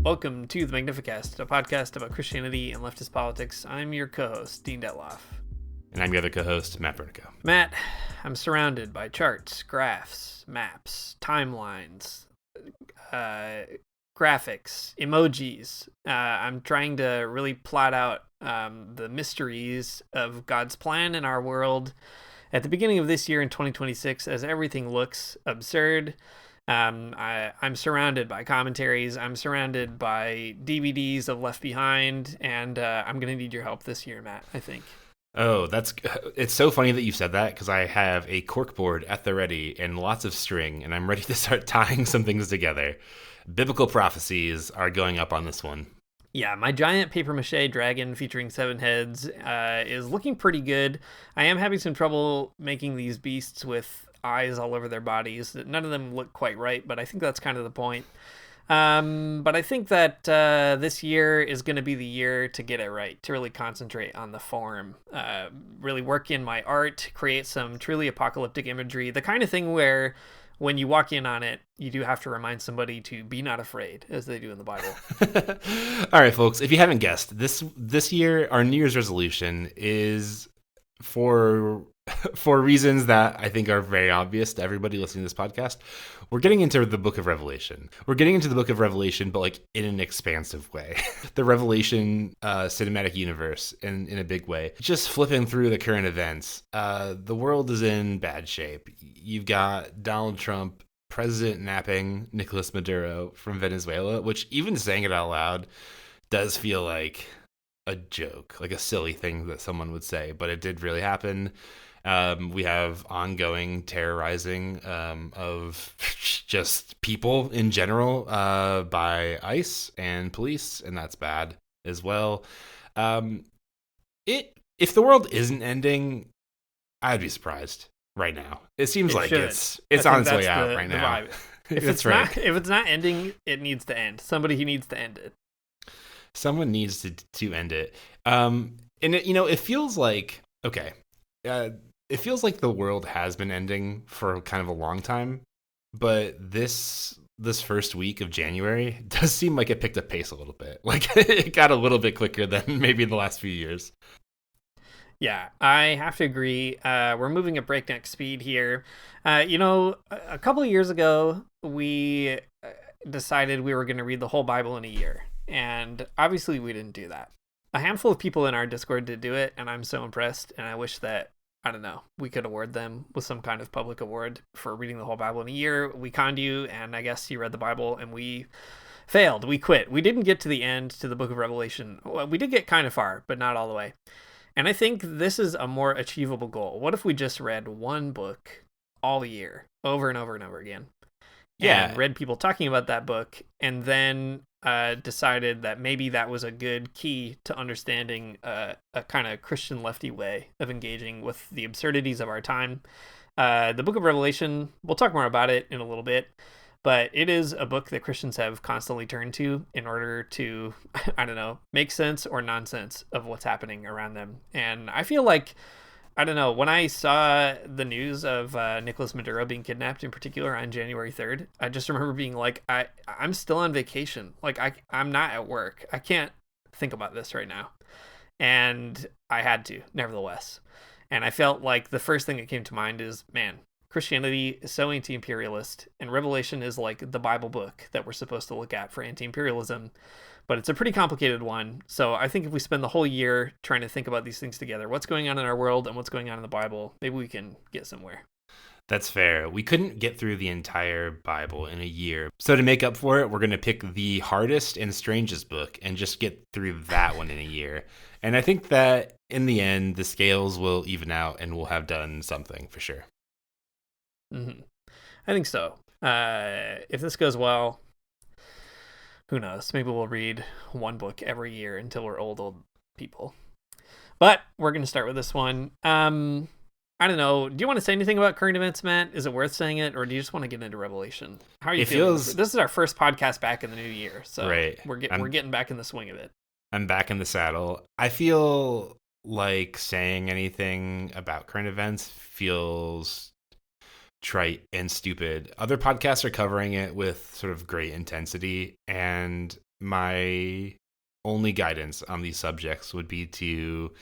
Welcome to the Magnificast, a podcast about Christianity and leftist politics. I'm your co-host, Dean Detloff. And I'm your other co-host, Matt Bernico. Matt, I'm surrounded by charts, graphs, maps, timelines, graphics, emojis. I'm trying to really plot out the mysteries of God's plan in our world at the beginning of this year in 2026 as everything looks absurd. I'm surrounded by commentaries. I'm surrounded by DVDs of Left Behind, and I'm going to need your help this year, Matt, I think. Oh, it's so funny that you said that because I have a corkboard at the ready and lots of string, and I'm ready to start tying some things together. Biblical prophecies are going up on this one. Yeah, my giant papier-mâché dragon featuring 7 heads is looking pretty good. I am having some trouble making these beasts with eyes all over their bodies. None of them look quite right, but I think that's kind of the point. But I think that this year is going to be the year to get it right, to really concentrate on the form, really work in my art, create some truly apocalyptic imagery, the kind of thing where when you walk in on it, you do have to remind somebody to be not afraid, as they do in the Bible. All right, folks, if you haven't guessed, this year, our New Year's resolution is for reasons that I think are very obvious to everybody listening to this podcast. We're getting into the book of Revelation. We're getting into the book of Revelation, but like in an expansive way. The Revelation cinematic universe in a big way. Just flipping through the current events. The world is in bad shape. You've got Donald Trump, president napping Nicolas Maduro from Venezuela, which even saying it out loud does feel like a joke, like a silly thing that someone would say, but it did really happen. We have ongoing terrorizing of just people in general by ICE and police, and that's bad as well. If the world isn't ending, I'd be surprised right now. It seems like it's on its way out right now. If it's not ending, it needs to end. Somebody who needs to end it. Someone needs to end it. And it feels like it feels like the world has been ending for kind of a long time, but this first week of January does seem like it picked up pace a little bit. Like it got a little bit quicker than maybe the last few years. Yeah, I have to agree. We're moving at breakneck speed here. A couple of years ago, we decided we were going to read the whole Bible in a year. And obviously we didn't do that. A handful of people in our Discord did do it, and I'm so impressed. And I wish that, I don't know, we could award them with some kind of public award for reading the whole Bible in a year. We conned you, and I guess you read the Bible, and we failed. We quit. We didn't get to the end, to the book of Revelation. Well, we did get kind of far, but not all the way. And I think this is a more achievable goal. What if we just read one book all year, over and over and over again? Yeah. And read people talking about that book, and then decided that maybe that was a good key to understanding a kind of Christian lefty way of engaging with the absurdities of our time. The book of Revelation, we'll talk more about it in a little bit, but it is a book that Christians have constantly turned to in order to, I don't know, make sense or nonsense of what's happening around them. And I feel like, I don't know, when I saw the news of Nicolas Maduro being kidnapped in particular on January 3rd, I just remember being like, I'm still on vacation. Like, I'm not at work. I can't think about this right now. And I had to, nevertheless. And I felt like the first thing that came to mind is, man, Christianity is so anti-imperialist, and Revelation is like the Bible book that we're supposed to look at for anti-imperialism. But it's a pretty complicated one. So I think if we spend the whole year trying to think about these things together, what's going on in our world and what's going on in the Bible, maybe we can get somewhere. That's fair. We couldn't get through the entire Bible in a year. So to make up for it, we're going to pick the hardest and strangest book and just get through that one in a year. And I think that in the end, the scales will even out and we'll have done something for sure. Mm-hmm. I think so. If this goes well, who knows? Maybe we'll read one book every year until we're old people. But we're going to start with this one. I don't know. Do you want to say anything about current events, Matt? Is it worth saying it, or do you just want to get into Revelation? How are you feeling? This is our first podcast back in the new year, so right. We're getting back in the swing of it. I'm back in the saddle. I feel like saying anything about current events feels trite and stupid. Other podcasts are covering it with sort of great intensity, and my only guidance on these subjects would be to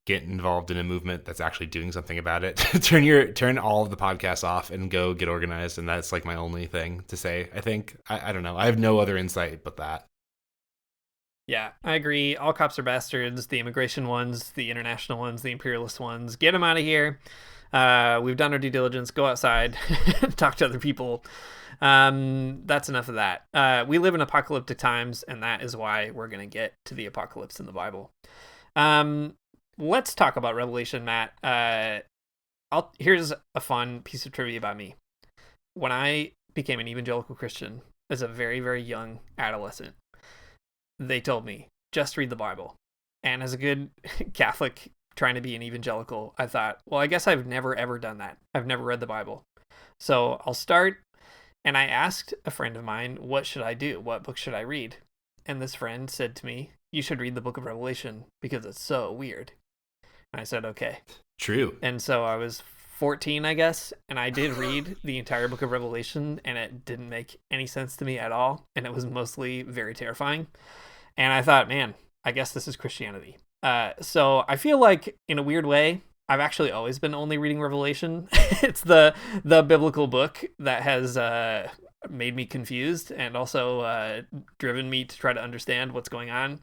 get involved in a movement that's actually doing something about it. Turn all of the podcasts off and go get organized, and that's like my only thing to say. I think I don't know. I have no other insight but that. Yeah, I agree. All cops are bastards. The immigration ones, the international ones, the imperialist ones. Get them out of here. We've done our due diligence. Go outside, talk to other people. That's enough of that. We live in apocalyptic times, and that is why we're going to get to the apocalypse in the Bible. Let's talk about Revelation, Matt. Here's a fun piece of trivia about me. When I became an evangelical Christian as a very, very young adolescent, they told me, just read the Bible. And as a good Catholic trying to be an evangelical, I thought, well, I guess I've never, ever done that. I've never read the Bible. So I'll start. And I asked a friend of mine, what should I do? What book should I read? And this friend said to me, you should read the book of Revelation because it's so weird. And I said, okay. True. And so I was 14, I guess, and I did read the entire book of Revelation, and it didn't make any sense to me at all, and it was mostly very terrifying. And I thought, man, I guess this is Christianity. So I feel like, in a weird way, I've actually always been only reading Revelation. It's the biblical book that has made me confused and also driven me to try to understand what's going on.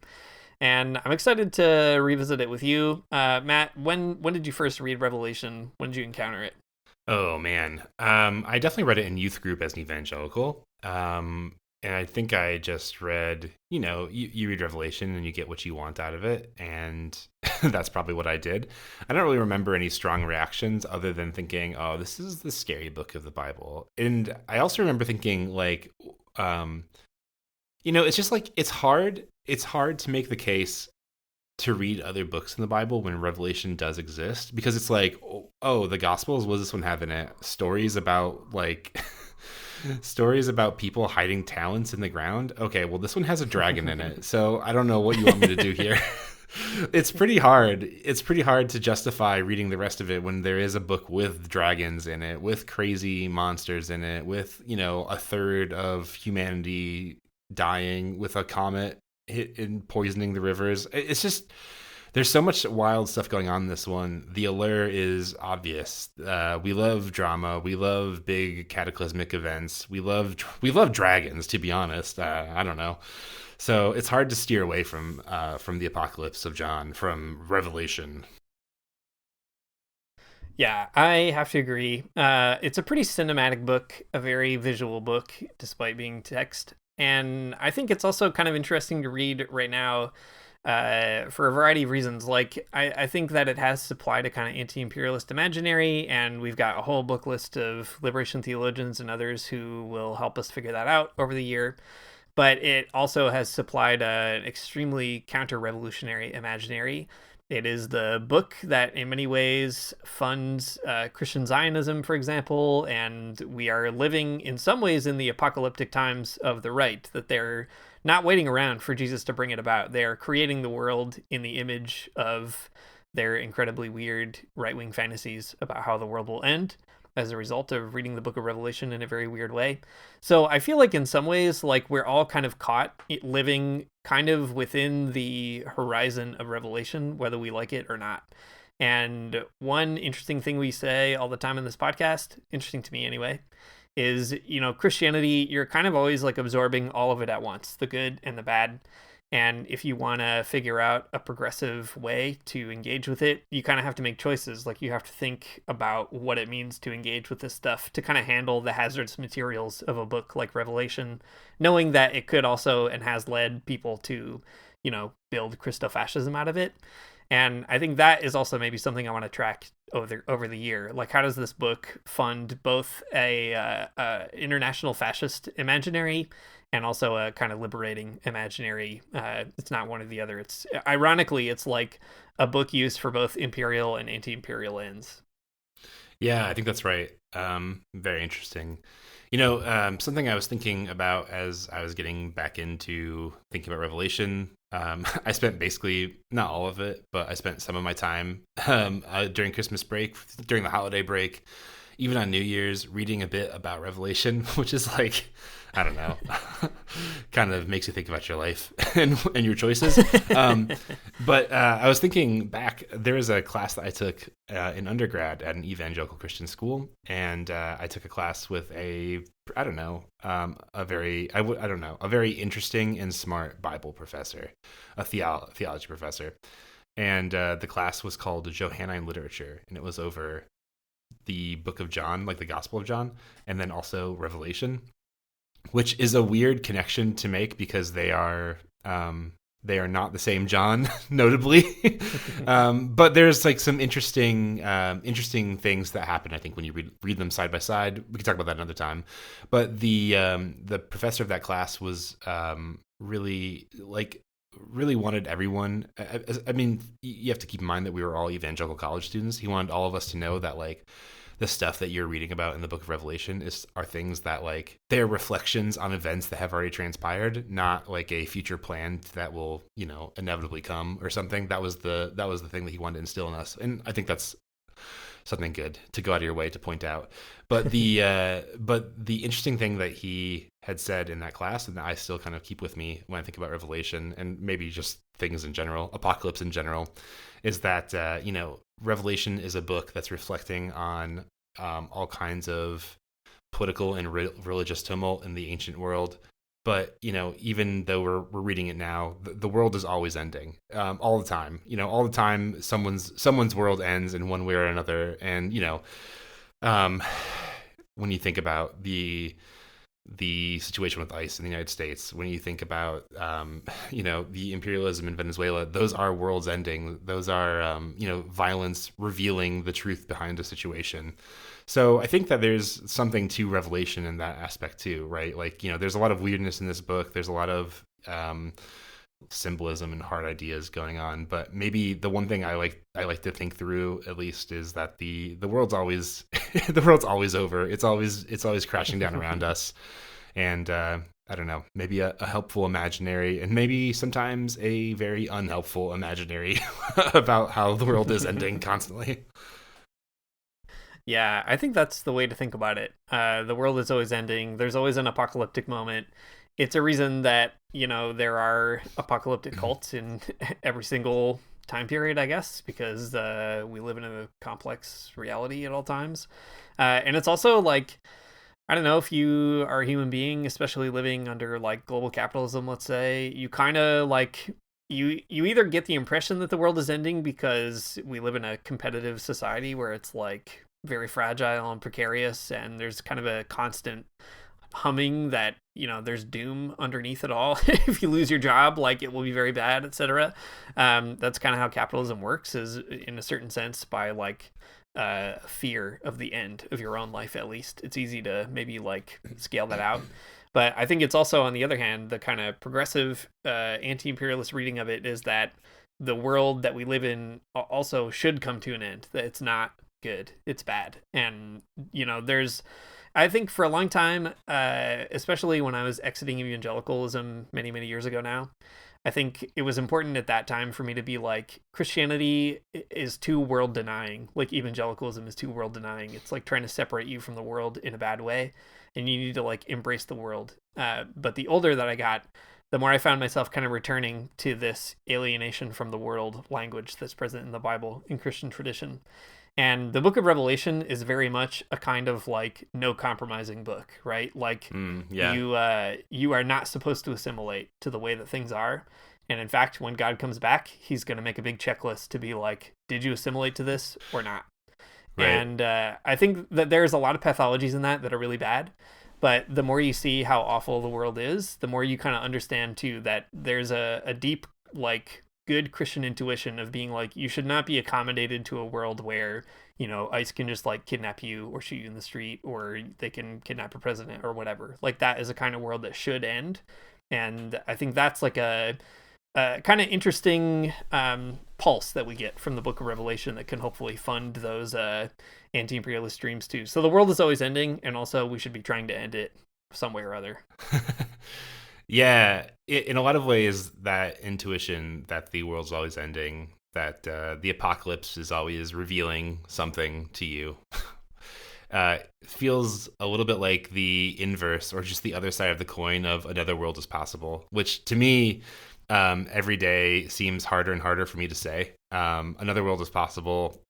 And I'm excited to revisit it with you. Matt, when did you first read Revelation? When did you encounter it? Oh, man. I definitely read it in youth group as an evangelical. And I think I just read, you read Revelation and you get what you want out of it. And that's probably what I did. I don't really remember any strong reactions other than thinking, oh, this is the scary book of the Bible. And I also remember thinking, like, it's just like, it's hard to make the case to read other books in the Bible when Revelation does exist, because it's like, oh, the Gospels, what does this one have in it? Stories about people hiding talents in the ground. Okay, well, this one has a dragon in it, so I don't know what you want me to do here. It's pretty hard. It's pretty hard to justify reading the rest of it when there is a book with dragons in it, with crazy monsters in it, with, a third of humanity dying, with a comet and poisoning the rivers. It's just, there's so much wild stuff going on in this one. The allure is obvious. We love drama. We love big cataclysmic events. We love dragons, to be honest. I don't know. So it's hard to steer away from the apocalypse of John, from Revelation. Yeah, I have to agree. It's a pretty cinematic book, a very visual book, despite being text. And I think it's also kind of interesting to read right now for a variety of reasons. Like, I think that it has supplied a kind of anti-imperialist imaginary, and we've got a whole book list of liberation theologians and others who will help us figure that out over the year. But it also has supplied an extremely counter-revolutionary imaginary. It is the book that in many ways funds Christian Zionism, for example, and we are living in some ways in the apocalyptic times of the right, that they're not waiting around for Jesus to bring it about. They're creating the world in the image of their incredibly weird right-wing fantasies about how the world will end as a result of reading the book of Revelation in a very weird way. So I feel like in some ways, like, we're all kind of caught living kind of within the horizon of Revelation, whether we like it or not. And one interesting thing we say all the time in this podcast, interesting to me anyway, is, Christianity, you're kind of always like absorbing all of it at once, the good and the bad. And if you want to figure out a progressive way to engage with it, you kind of have to make choices. Like, you have to think about what it means to engage with this stuff to kind of handle the hazardous materials of a book like Revelation, knowing that it could also and has led people to, build Christofascism out of it. And I think that is also maybe something I want to track over the year. Like, how does this book fund both a international fascist imaginary and also a kind of liberating imaginary? It's not one or the other. It's ironically, it's like a book used for both imperial and anti-imperial ends. Yeah, I think that's right. Very interesting. Something I was thinking about as I was getting back into thinking about Revelation, I spent basically, not all of it, but I spent some of my time during Christmas break, during the holiday break, even on New Year's, reading a bit about Revelation, which is like, I don't know, kind of makes you think about your life and your choices. But I was thinking back, there was a class that I took in undergrad at an evangelical Christian school, and I took a class with a very interesting and smart Bible professor, a theology professor. And the class was called Johannine Literature, and it was over the book of John, like the Gospel of John, and then also Revelation, which is a weird connection to make because they are not the same John, notably. But there's like some interesting things that happen, I think, when you read them side by side. We can talk about that another time. But the professor of that class was really wanted everyone. I mean, you have to keep in mind that we were all evangelical college students. He wanted all of us to know that like the stuff that you're reading about in the book of Revelation are things that like they're reflections on events that have already transpired, not like a future plan that will, inevitably come or something. That was the thing that he wanted to instill in us. And I think that's something good to go out of your way to point out. But the interesting thing that he had said in that class, and that I still kind of keep with me when I think about Revelation and maybe just things in general, apocalypse in general, is that Revelation is a book that's reflecting on all kinds of political and religious tumult in the ancient world. But even though we're reading it now, the world is always ending, all the time. All the time, someone's world ends in one way or another. And when you think about the situation with ICE in the United States, when you think about the imperialism in Venezuela, those are worlds ending. Those are violence revealing the truth behind a situation. So I think that there's something to Revelation in that aspect too, right? Like, there's a lot of weirdness in this book. There's a lot of symbolism and hard ideas going on. But maybe the one thing I like to think through at least is that the world's always the world's always over. It's always crashing down around us. And I don't know, maybe a helpful imaginary, and maybe sometimes a very unhelpful imaginary about how the world is ending constantly. Yeah, I think that's the way to think about it. The world is always ending. There's always an apocalyptic moment. It's a reason that, there are apocalyptic cults in every single time period, I guess, because we live in a complex reality at all times. And it's also like, I don't know, if you are a human being, especially living under like global capitalism, let's say, you kind of like you either get the impression that the world is ending because we live in a competitive society where it's like very fragile and precarious, and there's kind of a constant humming that there's doom underneath it all. If you lose your job, like, it will be very bad, etc. That's kind of how capitalism works, is in a certain sense by like fear of the end of your own life. At least it's easy to maybe like scale that out. But I think it's also, on the other hand, the kind of progressive anti-imperialist reading of it is that the world that we live in also should come to an end, that it's not good, it's bad. And I think for a long time, especially when I was exiting evangelicalism many years ago now, I think it was important at that time for me to be like, Christianity is too world denying. Like, evangelicalism is too world denying. It's like trying to separate you from the world in a bad way, and you need to like embrace the world. But the older that I got, the more I found myself kind of returning to this alienation from the world language that's present in the Bible, in Christian tradition. And the book of Revelation is very much a kind of like no compromising book, right? Like, you are not supposed to assimilate to the way that things are. And in fact, when God comes back, he's going to make a big checklist to be like, did you assimilate to this or not? Right. And I think that there's a lot of pathologies in that are really bad. But the more you see how awful the world is, the more you kind of understand too that there's a deep, like, good Christian intuition of being like, you should not be accommodated to a world where, ICE can just like kidnap you or shoot you in the street, or they can kidnap a president or whatever. Like, that is a kind of world that should end. And I think that's like a kind of interesting pulse that we get from the book of Revelation that can hopefully fund those anti-imperialist dreams too. So the world is always ending, and also we should be trying to end it some way or other. Yeah, in a lot of ways, that intuition that the world's always ending, that the apocalypse is always revealing something to you, feels a little bit like the inverse or just the other side of the coin of another world is possible, which to me, every day seems harder and harder for me to say. Another world is possible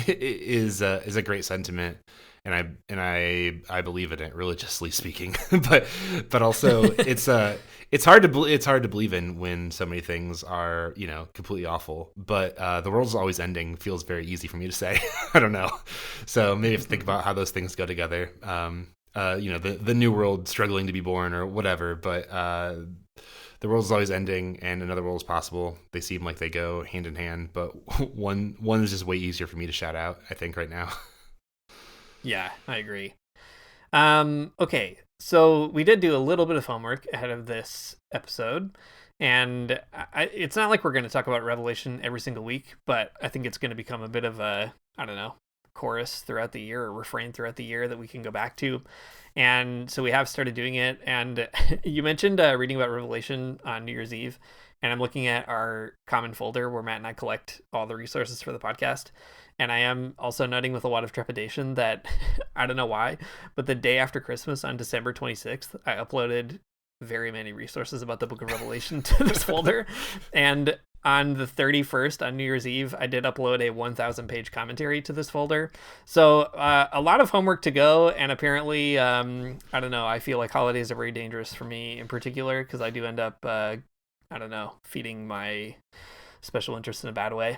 is a great sentiment, and I believe in it, religiously speaking. but also it's hard to believe in when so many things are completely awful. But the world is always ending feels very easy for me to say. I don't know. So maybe if you think about how those things go together. The new world struggling to be born or whatever, but the world is always ending and another world is possible. They seem like they go hand in hand, but one is just way easier for me to shout out, I think, right now. Yeah, I agree. Okay, so we did do a little bit of homework ahead of this episode, and it's not like we're going to talk about Revelation every single week, but I think it's going to become a bit of a, I don't know, chorus throughout the year or refrain throughout the year that we can go back to. And so we have started doing it. And you mentioned reading about Revelation on New Year's Eve, and I'm looking at our common folder where Matt and I collect all the resources for the podcast. And I am also noting with a lot of trepidation that I don't know why, but the day after Christmas on December 26th, I uploaded very many resources about the Book of Revelation to this folder. And on the 31st, on New Year's Eve, I did upload a 1,000-page commentary to this folder. So a lot of homework to go. And apparently, I don't know, I feel like holidays are very dangerous for me in particular because I do end up, feeding my special interest in a bad way.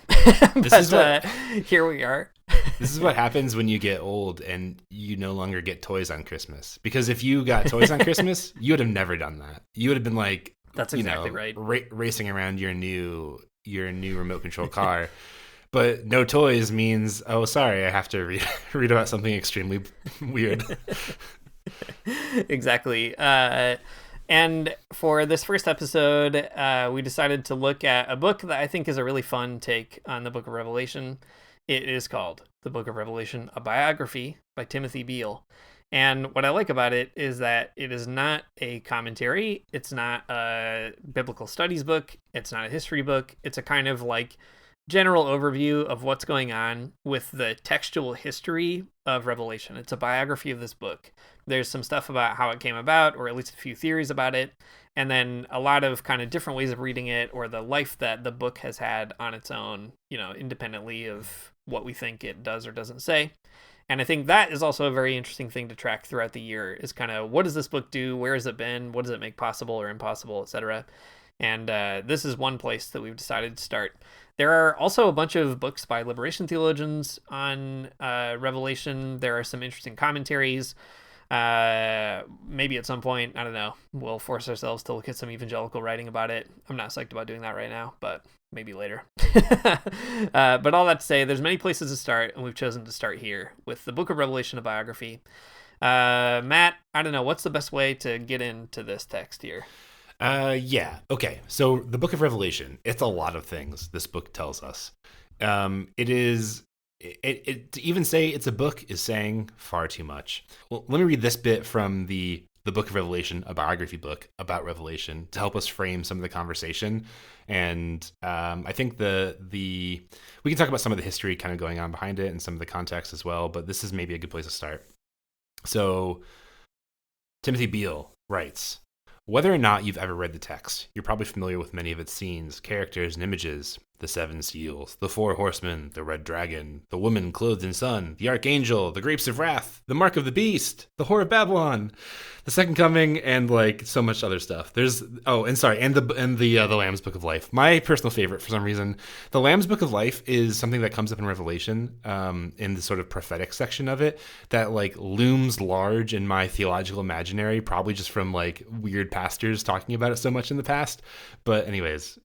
Here we are. This is what happens when you get old and you no longer get toys on Christmas. Because if you got toys on Christmas, you would have never done that. You would have been like, that's exactly right. Racing around your new remote control car. But no toys means, oh, sorry, I have to read about something extremely weird. Exactly. And for this first episode, we decided to look at a book that I think is a really fun take on the Book of Revelation. It is called The Book of Revelation, a biography by Timothy Beale. And what I like about it is that it is not a commentary. It's not a biblical studies book. It's not a history book. It's a kind of like general overview of what's going on with the textual history of Revelation. It's a biography of this book. There's some stuff about how it came about, or at least a few theories about it, and then a lot of kind of different ways of reading it, or the life that the book has had on its own, independently of what we think it does or doesn't say. And I think that is also a very interesting thing to track throughout the year, is kind of what does this book do? Where has it been? What does it make possible or impossible, etc.? And this is one place that we've decided to start. There are also a bunch of books by liberation theologians on Revelation. There are some interesting commentaries. Maybe at some point, I don't know, we'll force ourselves to look at some evangelical writing about it. I'm not psyched about doing that right now, but maybe later. But all that to say, there's many places to start, and we've chosen to start here with the Book of Revelation, a biography. Matt, I don't know, what's the best way to get into this text here? Yeah. Okay. So the Book of Revelation, it's a lot of things this book tells us. To even say it's a book is saying far too much. Well, let me read this bit from the Book of Revelation, a biography book about Revelation, to help us frame some of the conversation. And I think we can talk about some of the history kind of going on behind it and some of the context as well, but this is maybe a good place to start. So Timothy Beale writes, whether or not you've ever read the text, you're probably familiar with many of its scenes, characters, and images. The 7 seals, the 4 horsemen, the red dragon, the woman clothed in sun, the archangel, the grapes of wrath, the mark of the beast, the whore of Babylon, the second coming, and like so much other stuff. And the Lamb's Book of Life. My personal favorite, for some reason, the Lamb's Book of Life is something that comes up in Revelation, in the sort of prophetic section of it, that like looms large in my theological imaginary, probably just from like weird pastors talking about it so much in the past. But anyways,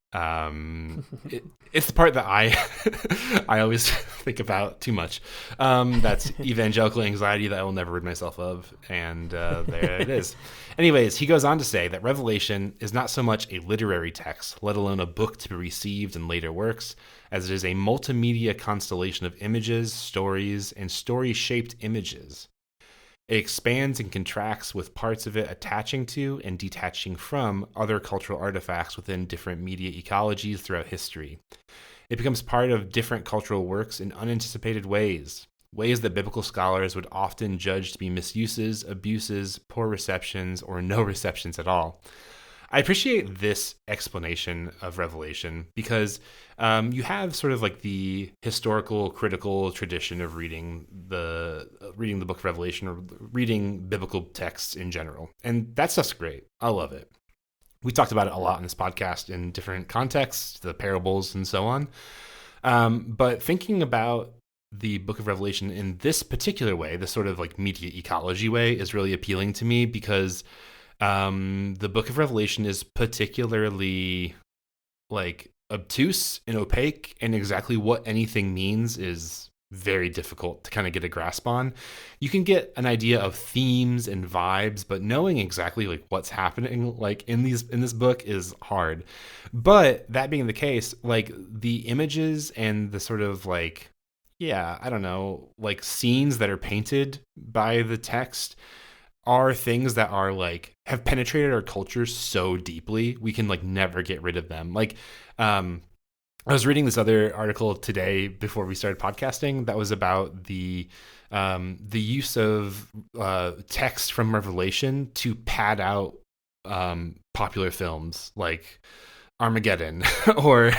it's the part that I always think about too much. That's evangelical anxiety that I will never rid myself of, and there it is. Anyways, he goes on to say that Revelation is not so much a literary text, let alone a book to be received in later works, as it is a multimedia constellation of images, stories, and story-shaped images. It expands and contracts with parts of it attaching to and detaching from other cultural artifacts within different media ecologies throughout history. It becomes part of different cultural works in unanticipated ways. ways that biblical scholars would often judge to be misuses, abuses, poor receptions, or no receptions at all. I appreciate this explanation of Revelation because you have sort of like the historical, critical tradition of reading the book of Revelation or reading biblical texts in general, and that stuff's great. I love it. We talked about it a lot in this podcast in different contexts, the parables and so on. But thinking about the book of Revelation in this particular way, this sort of like media ecology way, is really appealing to me because the book of Revelation is particularly like obtuse and opaque, and exactly what anything means is very difficult to kind of get a grasp on. You can get an idea of themes and vibes, but knowing exactly like what's happening like in this book is hard. But that being the case, like the images and the sort of like, yeah, I don't know, like scenes that are painted by the text are things that are like have penetrated our culture so deeply we can like never get rid of them. Like I was reading this other article today before we started podcasting that was about the use of text from Revelation to pad out popular films like Armageddon or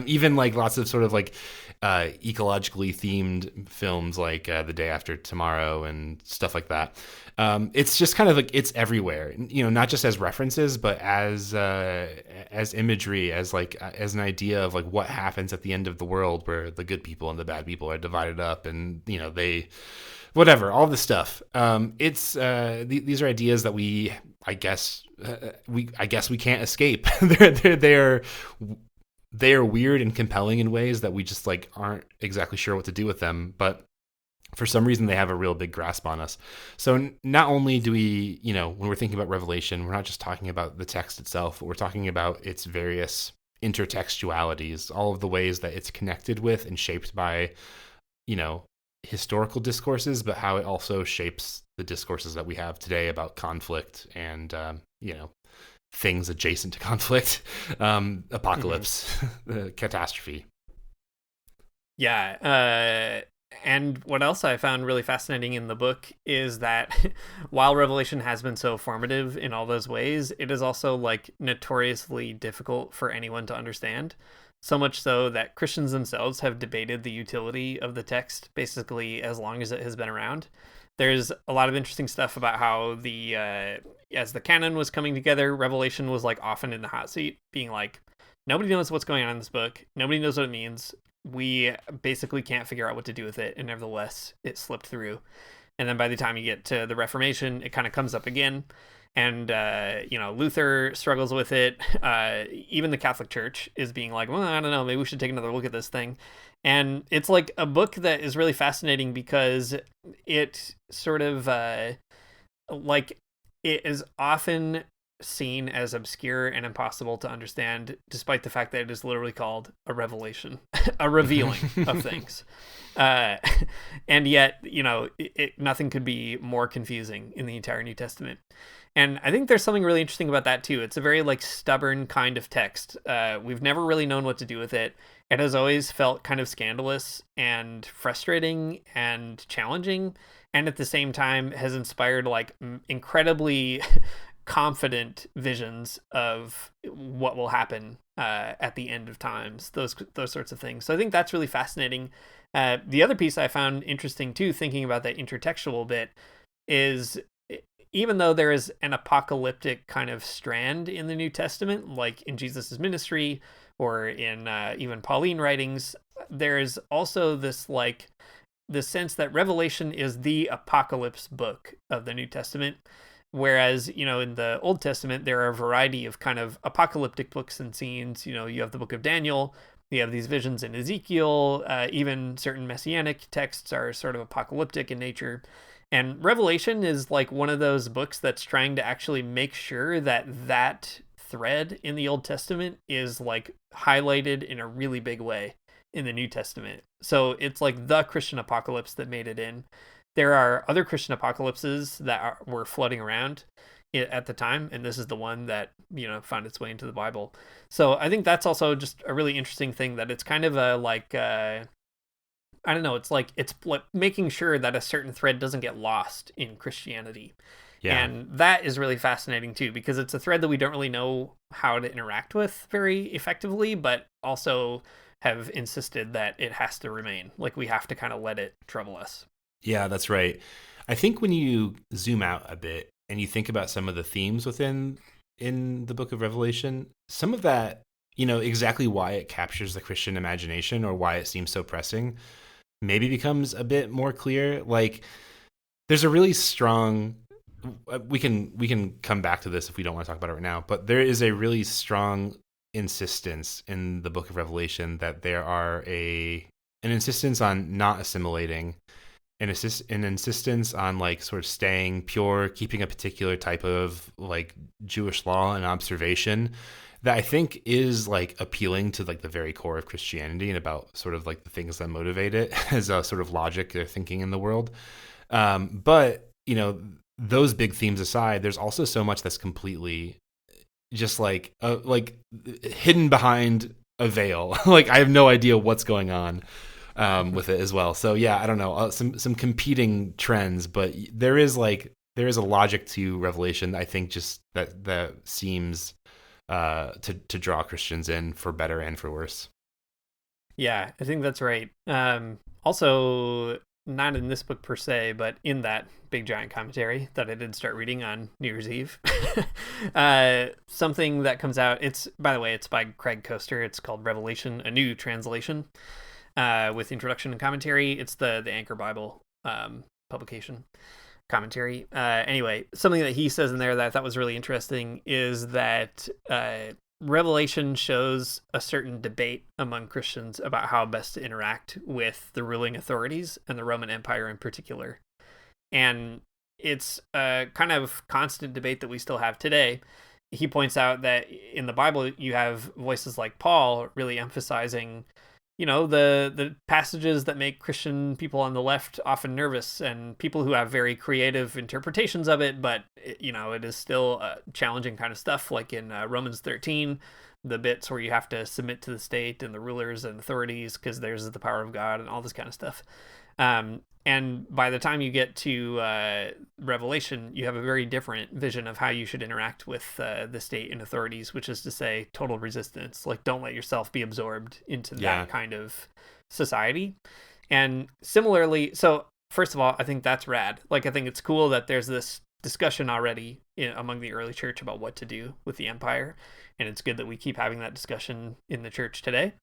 even like lots of sort of like ecologically themed films like The Day After Tomorrow and stuff like that. It's just kind of like it's everywhere, you know, not just as references, but as imagery, as like as an idea of like what happens at the end of the world, where the good people and the bad people are divided up, and you know they, whatever, all this stuff. These are ideas that I guess we can't escape. They are weird and compelling in ways that we just like aren't exactly sure what to do with them, but for some reason they have a real big grasp on us. So not only do we, you know, when we're thinking about Revelation, we're not just talking about the text itself, but we're talking about its various intertextualities, all of the ways that it's connected with and shaped by, you know, historical discourses, but how it also shapes the discourses that we have today about conflict and, you know, things adjacent to conflict, apocalypse, catastrophe. Yeah. And what else I found really fascinating in the book is that while Revelation has been so formative in all those ways, it is also like notoriously difficult for anyone to understand. So much so that Christians themselves have debated the utility of the text basically as long as it has been around. There's a lot of interesting stuff about how as the canon was coming together, Revelation was like often in the hot seat, being like, nobody knows what's going on in this book. Nobody knows what it means. We basically can't figure out what to do with it, and nevertheless, it slipped through. And then by the time you get to the Reformation, it kind of comes up again. And, you know, Luther struggles with it. Even the Catholic Church is being like, well, I don't know, maybe we should take another look at this thing. And it's like a book that is really fascinating because it sort of, like, it is often seen as obscure and impossible to understand, despite the fact that it is literally called a revelation, a revealing of things. And yet, you know, nothing could be more confusing in the entire New Testament. And I think there's something really interesting about that too. It's a very like stubborn kind of text. We've never really known what to do with it. It has always felt kind of scandalous and frustrating and challenging, and at the same time has inspired like incredibly confident visions of what will happen at the end of times, those sorts of things. So I think that's really fascinating. The other piece I found interesting too, thinking about that intertextual bit, is even though there is an apocalyptic kind of strand in the New Testament, like in Jesus's ministry or in even Pauline writings, there's also this like the sense that Revelation is the apocalypse book of the New Testament. Whereas, you know, in the Old Testament, there are a variety of kind of apocalyptic books and scenes. You know, you have the book of Daniel, you have these visions in Ezekiel, even certain messianic texts are sort of apocalyptic in nature. And Revelation is like one of those books that's trying to actually make sure that that thread in the Old Testament is like highlighted in a really big way in the New Testament. So it's like the Christian apocalypse that made it in. There are other Christian apocalypses that were floating around at the time, and this is the one that, you know, found its way into the Bible. So I think that's also just a really interesting thing, that it's kind of a like I don't know, it's like making sure that a certain thread doesn't get lost in Christianity. Yeah. And that is really fascinating too, because it's a thread that we don't really know how to interact with very effectively, but also have insisted that it has to remain. Like we have to kind of let it trouble us. Yeah, that's right. I think when you zoom out a bit and you think about some of the themes within in the book of Revelation, some of that, exactly why it captures the Christian imagination or why it seems so pressing, maybe becomes a bit more clear. Like there's a really strong we can come back to this if we don't want to talk about it right now, but there is a really strong insistence in the book of Revelation that there are an insistence on not assimilating, an insistence on like sort of staying pure, keeping a particular type of like Jewish law and observation that I think is like appealing to like the very core of Christianity and about sort of like the things that motivate it as a sort of logic they're thinking in the world. But those big themes aside, there's also so much that's completely just like hidden behind a veil. Like I have no idea what's going on with it as well. So yeah, I don't know, some competing trends, but there is a logic to Revelation. I think just that seems to draw Christians in for better and for worse. Yeah, I think that's right. Also, not in this book per se, but in that big giant commentary that I did start reading on New Year's Eve. Something that comes out, by the way, it's by Craig Koester. It's called Revelation, a New Translation, with introduction and commentary. It's the Anchor Bible publication commentary. Anyway, something that he says in there that I thought was really interesting is that Revelation shows a certain debate among Christians about how best to interact with the ruling authorities and the Roman Empire in particular. And it's a kind of constant debate that we still have today. He points out that in the Bible, you have voices like Paul really emphasizing, the passages that make Christian people on the left often nervous, and people who have very creative interpretations of it, but it is still challenging kind of stuff, like in Romans 13, the bits where you have to submit to the state and the rulers and authorities because there's the power of God and all this kind of stuff. And by the time you get to Revelation, you have a very different vision of how you should interact with the state and authorities, which is to say total resistance. Like, don't let yourself be absorbed into that kind of society. And similarly, so first of all, I think that's rad. Like, I think it's cool that there's this discussion already among the early church about what to do with the empire. And it's good that we keep having that discussion in the church today.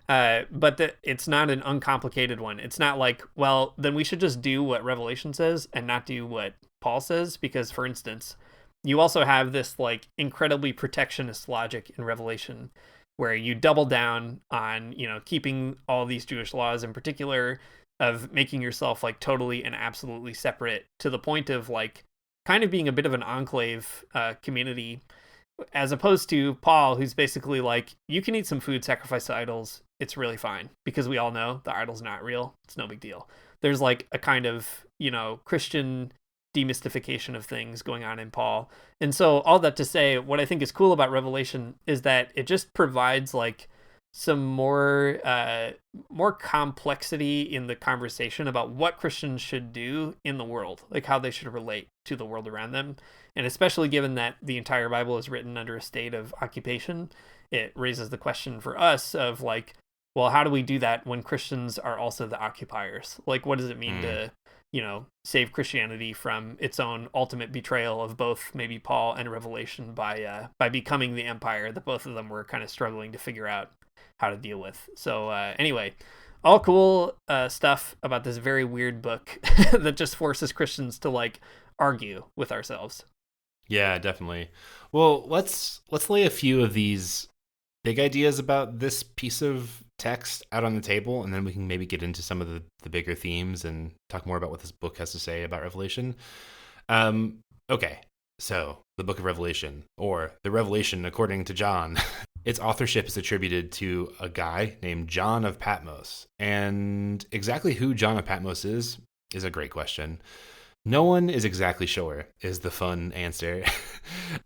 But it's not an uncomplicated one. It's not like, well, then we should just do what Revelation says and not do what Paul says. Because, for instance, you also have this like incredibly protectionist logic in Revelation where you double down on, keeping all these Jewish laws in particular, of making yourself like totally and absolutely separate to the point of like kind of being a bit of an enclave community, as opposed to Paul, who's basically like, you can eat some food sacrificed to idols. It's really fine because we all know the idol's not real. It's no big deal. There's like a kind of, Christian demystification of things going on in Paul. And so all that to say, what I think is cool about Revelation is that it just provides like some more complexity in the conversation about what Christians should do in the world, like how they should relate to the world around them. And especially given that the entire Bible is written under a state of occupation, it raises the question for us of like, well, how do we do that when Christians are also the occupiers? Like, what does it mean to, save Christianity from its own ultimate betrayal of both maybe Paul and Revelation by becoming the empire that both of them were kind of struggling to figure out how to deal with. So anyway, all cool stuff about this very weird book that just forces Christians to like argue with ourselves. Yeah, definitely. Well, let's lay a few of these big ideas about this piece of text out on the table, and then we can maybe get into some of the bigger themes and talk more about what this book has to say about Revelation. Okay, so the book of Revelation, or the Revelation according to John. Its authorship is attributed to a guy named John of Patmos. And exactly who John of Patmos is a great question. No one is exactly sure, is the fun answer.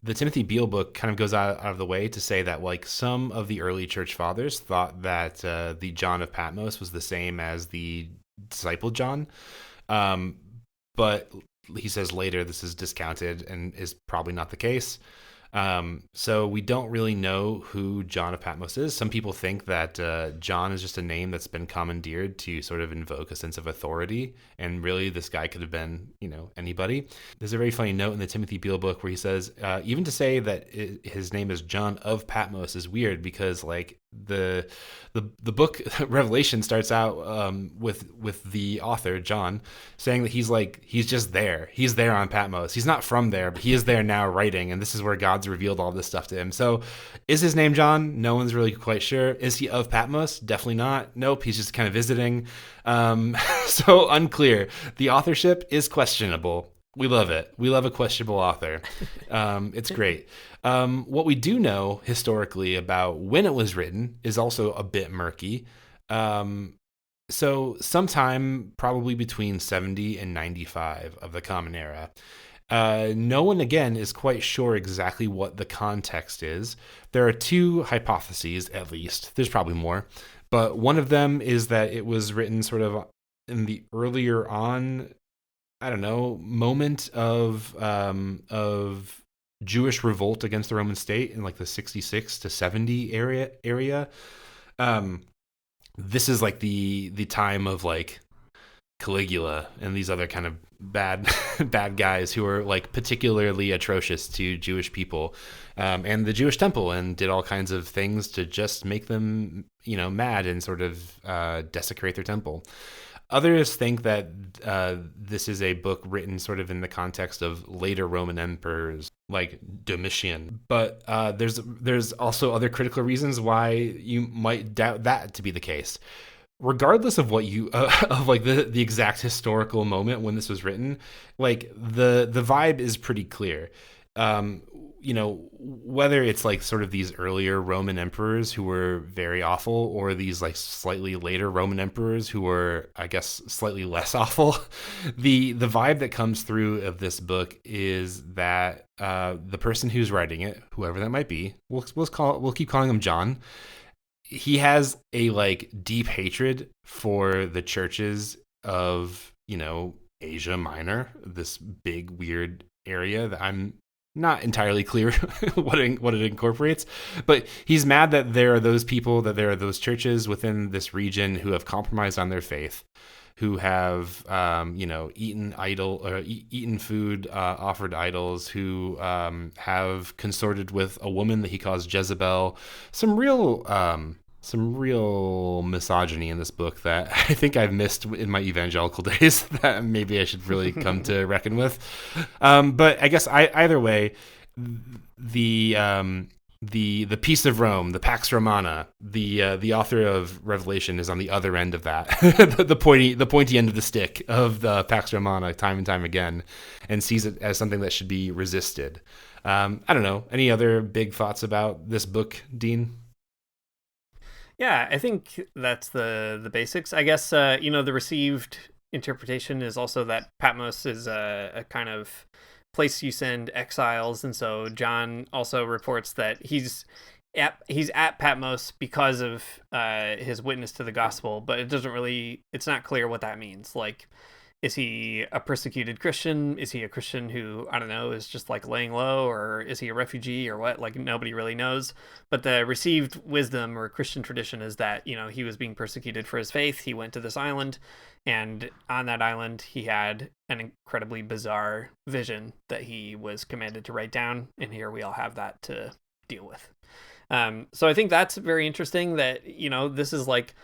The Timothy Beale book kind of goes out of the way to say that like some of the early church fathers thought that the John of Patmos was the same as the discipled John. Um, but he says later this is discounted and is probably not the case. So we don't really know who John of Patmos is. Some people think that John is just a name that's been commandeered to sort of invoke a sense of authority, and really this guy could have been, anybody. There's a very funny note in the Timothy Beale book where he says, even to say that his name is John of Patmos is weird, because like the book Revelation starts out with the author John saying that he's just there. He's there on Patmos. He's not from there, but he is there now writing, and this is where God's revealed all this stuff to him. So is his name John? No one's really quite sure. Is he of Patmos? Definitely not. Nope, he's just kind of visiting. So unclear. The authorship is questionable. We love it. We love a questionable author. It's great. What we do know historically about when it was written is also a bit murky. So sometime probably between 70 and 95 of the Common Era. No one, again, is quite sure exactly what the context is. There are two hypotheses, at least. There's probably more. But one of them is that it was written sort of in the earlier on, moment of Jewish revolt against the Roman state in like the 66 to 70 area. This is like the time of like Caligula and these other kind of bad guys who were like particularly atrocious to Jewish people, and the Jewish temple, and did all kinds of things to just make them, mad and sort of desecrate their temple. Others think that this is a book written sort of in the context of later Roman emperors like Domitian. But there's also other critical reasons why you might doubt that to be the case. Regardless of what you of like the exact historical moment when this was written, like the vibe is pretty clear. Whether it's like sort of these earlier Roman emperors who were very awful, or these like slightly later Roman emperors who were, I guess, slightly less awful, the vibe that comes through of this book is that the person who's writing it, whoever that might be, we'll keep calling him John. He has a like deep hatred for the churches of, Asia Minor, this big weird area that I'm not entirely clear what it incorporates, but he's mad that there are those people, that there are those churches within this region who have compromised on their faith, who have eaten food offered idols, who have consorted with a woman that he calls Jezebel. Some real misogyny in this book that I think I've missed in my evangelical days that maybe I should really come to reckon with. But I guess either way, the Peace of Rome, the Pax Romana, the author of Revelation is on the other end of that, the pointy end of the stick of the Pax Romana time and time again, and sees it as something that should be resisted. I don't know. Any other big thoughts about this book, Dean? Yeah, I think that's the basics. I guess, the received interpretation is also that Patmos is a kind of place you send exiles. And so John also reports that he's at Patmos because of his witness to the gospel, but it's not clear what that means. Like, is he a persecuted Christian? Is he a Christian who, I don't know, is just like laying low, or is he a refugee or what? Like, nobody really knows. But the received wisdom or Christian tradition is that, he was being persecuted for his faith. He went to this island, and on that island, he had an incredibly bizarre vision that he was commanded to write down. And here we all have that to deal with. So I think that's very interesting that, this is like,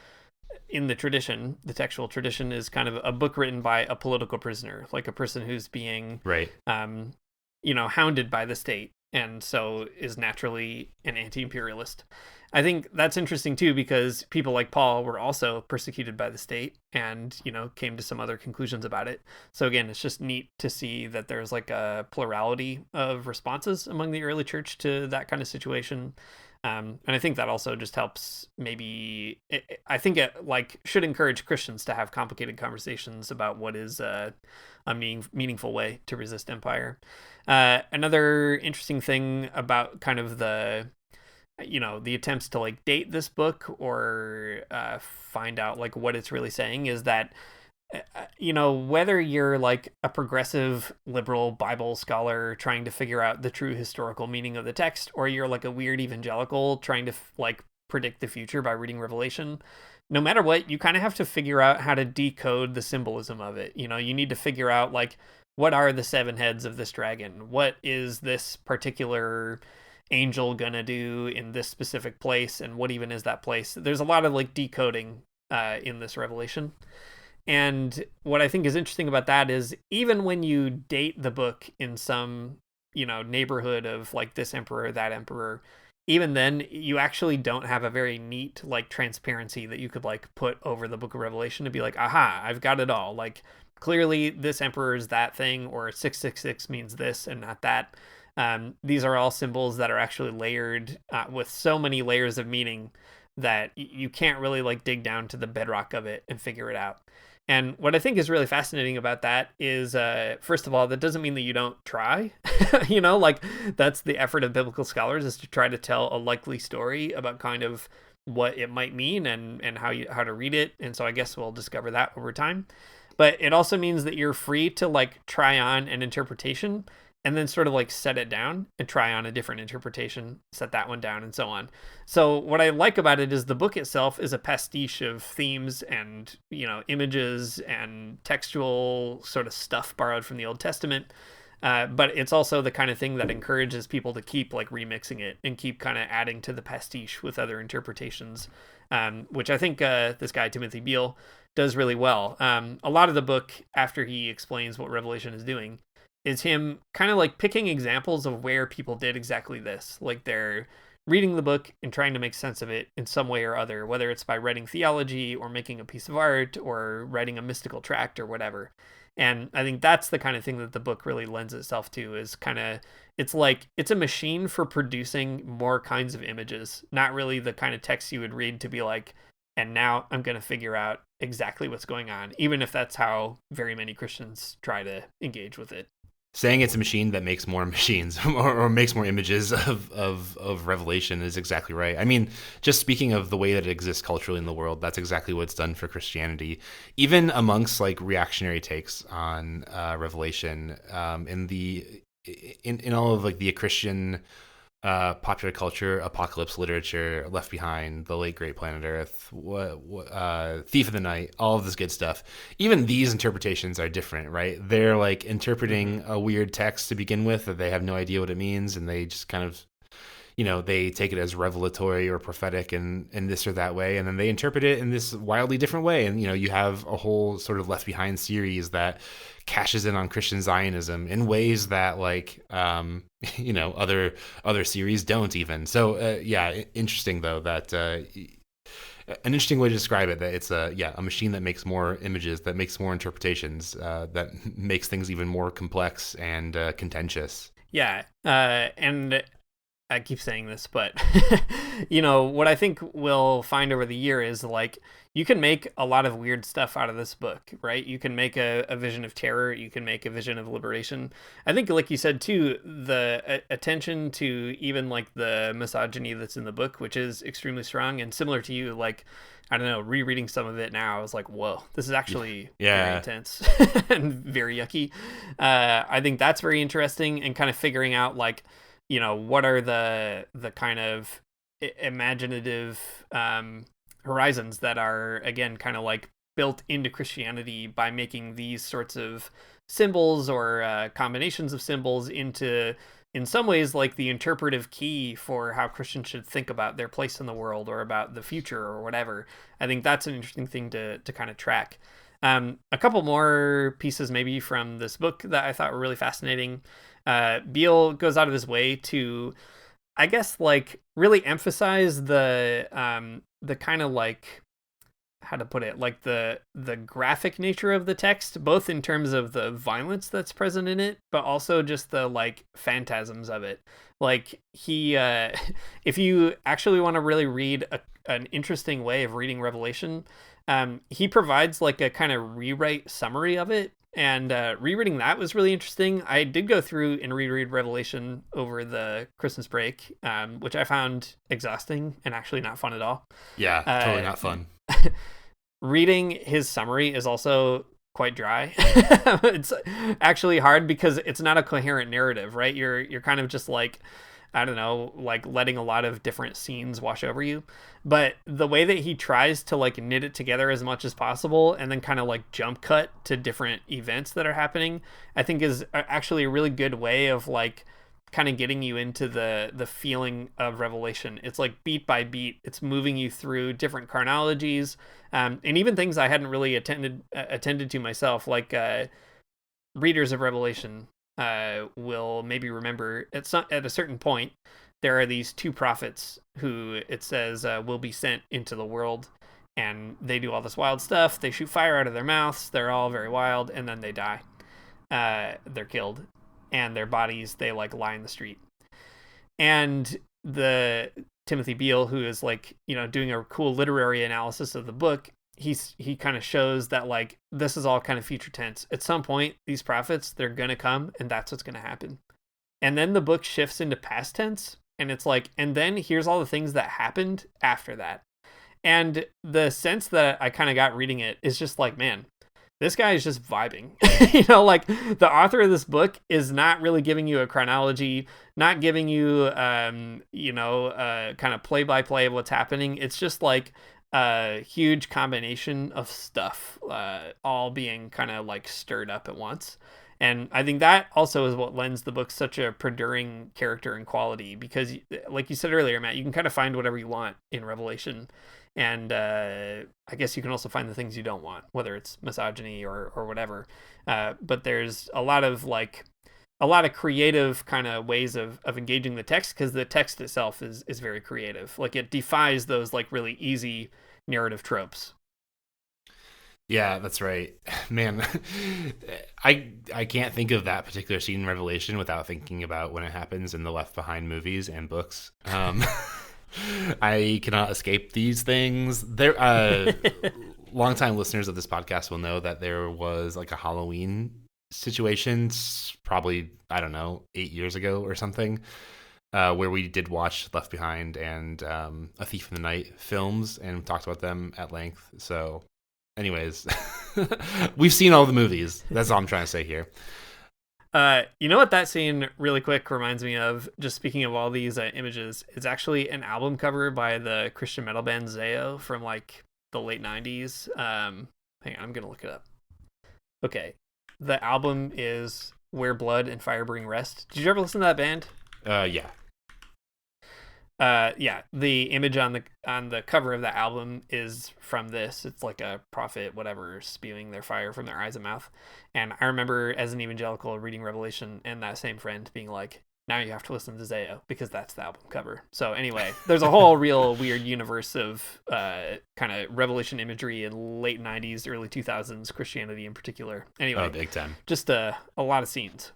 in the tradition, the textual tradition is kind of a book written by a political prisoner, like a person who's being, right, hounded by the state, and so is naturally an anti-imperialist. I think that's interesting too, because people like Paul were also persecuted by the state and, came to some other conclusions about it. So again, it's just neat to see that there's like a plurality of responses among the early church to that kind of situation. And I think that also just helps I think it like should encourage Christians to have complicated conversations about what is a meaningful way to resist empire. Another interesting thing about kind of the attempts to like date this book or find out like what it's really saying is that whether you're like a progressive liberal Bible scholar trying to figure out the true historical meaning of the text, or you're like a weird evangelical trying to like predict the future by reading Revelation, no matter what, you kind of have to figure out how to decode the symbolism of it. You need to figure out like, what are the seven heads of this dragon? What is this particular angel gonna do in this specific place? And what even is that place? There's a lot of like decoding in this Revelation. And what I think is interesting about that is even when you date the book in some, neighborhood of like this emperor, that emperor, even then you actually don't have a very neat like transparency that you could like put over the book of Revelation to be like, aha, I've got it all. Like clearly this emperor is that thing, or 666 means this and not that. These are all symbols that are actually layered with so many layers of meaning that you can't really like dig down to the bedrock of it and figure it out. And what I think is really fascinating about that is, first of all, that doesn't mean that you don't try. Like that's the effort of biblical scholars, is to try to tell a likely story about kind of what it might mean and how to read it. And so I guess we'll discover that over time. But it also means that you're free to like try on an interpretation and then sort of like set it down and try on a different interpretation, set that one down, and so on. So what I like about it is the book itself is a pastiche of themes and, images and textual sort of stuff borrowed from the Old Testament. But it's also the kind of thing that encourages people to keep like remixing it and keep kind of adding to the pastiche with other interpretations, which I think this guy, Timothy Beale, does really well. A lot of the book, after he explains what Revelation is doing, is him kind of like picking examples of where people did exactly this. Like they're reading the book and trying to make sense of it in some way or other, whether it's by writing theology or making a piece of art or writing a mystical tract or whatever. And I think that's the kind of thing that the book really lends itself to, is kind of, it's like, it's a machine for producing more kinds of images, not really the kind of text you would read to be like, and now I'm going to figure out exactly what's going on, even if that's how very many Christians try to engage with it. Saying it's a machine that makes more machines or makes more images of Revelation is exactly right. I mean, just speaking of the way that it exists culturally in the world, that's exactly what it's done for Christianity. Even amongst like reactionary takes on Revelation, in all of like the Christian popular culture, apocalypse literature, Left Behind, The Late Great Planet Earth, Thief of the Night, all of this good stuff. Even these interpretations are different, right? They're like interpreting a weird text to begin with that they have no idea what it means, and they just kind of, they take it as revelatory or prophetic in this or that way, and then they interpret it in this wildly different way. And, you have a whole sort of Left Behind series that cashes in on Christian Zionism in ways that like, other series don't even. So, interesting though that, an interesting way to describe it, that it's a machine that makes more images, that makes more interpretations, that makes things even more complex and contentious. Yeah. And I keep saying this, but what I think we'll find over the year is like, you can make a lot of weird stuff out of this book, right? You can make a vision of terror. You can make a vision of liberation. I think, like you said, too, the attention to even like the misogyny that's in the book, which is extremely strong and similar to you, like, I don't know, rereading some of it now, I was like, whoa, this is actually very intense and very yucky. I think that's very interesting, and kind of figuring out like, what are the kind of imaginative horizons that are, again, kind of like built into Christianity by making these sorts of symbols or combinations of symbols into, in some ways, like the interpretive key for how Christians should think about their place in the world or about the future or whatever. I think that's an interesting thing to kind of track. A couple more pieces maybe from this book that I thought were really fascinating. Beale goes out of his way to, I guess, like really emphasize the kind of like, how to put it, like the graphic nature of the text, both in terms of the violence that's present in it, but also just the like phantasms of it. Like he, if you actually want to really read an interesting way of reading Revelation, he provides like a kind of rewrite summary of it. And rereading that was really interesting. I did go through and reread Revelation over the Christmas break, which I found exhausting and actually not fun at all. Yeah, totally not fun. Reading his summary is also quite dry. It's actually hard because it's not a coherent narrative, right? You're kind of just like, I don't know, like letting a lot of different scenes wash over you. But the way that he tries to like knit it together as much as possible and then kind of like jump cut to different events that are happening, I think is actually a really good way of like kind of getting you into the feeling of Revelation. It's like beat by beat, it's moving you through different chronologies, and even things I hadn't really attended to myself, like readers of Revelation will maybe remember at a certain point there are these two prophets who it says will be sent into the world, and they do all this wild stuff. They shoot fire out of their mouths. They're all very wild, and then they die. They're killed, and their bodies, they like lie in the street. And the Timothy Beale, who is like, you know, doing a cool literary analysis of the book, he kind of shows that like this is all kind of future tense. At some point, these prophets, they're gonna come, and that's what's gonna happen. And then the book shifts into past tense, and it's like, and then here's all the things that happened after that. And the sense that I kind of got reading it is just like, man, this guy is just vibing. You know, like the author of this book is not really giving you a chronology, not giving you, kind of play by play of what's happening. It's just like a huge combination of stuff, all being kind of like stirred up at once. And I think that also is what lends the book such a perduring character and quality, because like you said earlier, Matt, you can kind of find whatever you want in Revelation. And I guess you can also find the things you don't want, whether it's misogyny or whatever. But there's a lot of creative kind of ways of engaging the text, because the text itself is very creative. Like it defies those like really easy narrative tropes. Yeah, that's right. Man, I can't think of that particular scene in Revelation without thinking about when it happens in the Left Behind movies and books. I cannot escape these things. There, longtime listeners of this podcast will know that there was like a Halloween situation, probably, I don't know, 8 years ago or something, where we did watch Left Behind and A Thief in the Night films and talked about them at length. So anyways, we've seen all the movies. That's all I'm trying to say here. You know what that scene really quick reminds me of, just speaking of all these images, it's actually an album cover by the Christian metal band Zao from like the late 90s. Hang on, I'm gonna look it up. Okay, the album is Where Blood and Fire Bring Rest. Did you ever listen to that band? Yeah. Yeah, the image on the cover of that album is from this. It's like a prophet, whatever, spewing their fire from their eyes and mouth. And I remember as an evangelical reading Revelation, and that same friend being like, now you have to listen to Zao because that's the album cover. So anyway, there's a whole real weird universe of kind of Revelation imagery in late 90s, early 2000s Christianity in particular. Anyway, big time. Just a lot of scenes.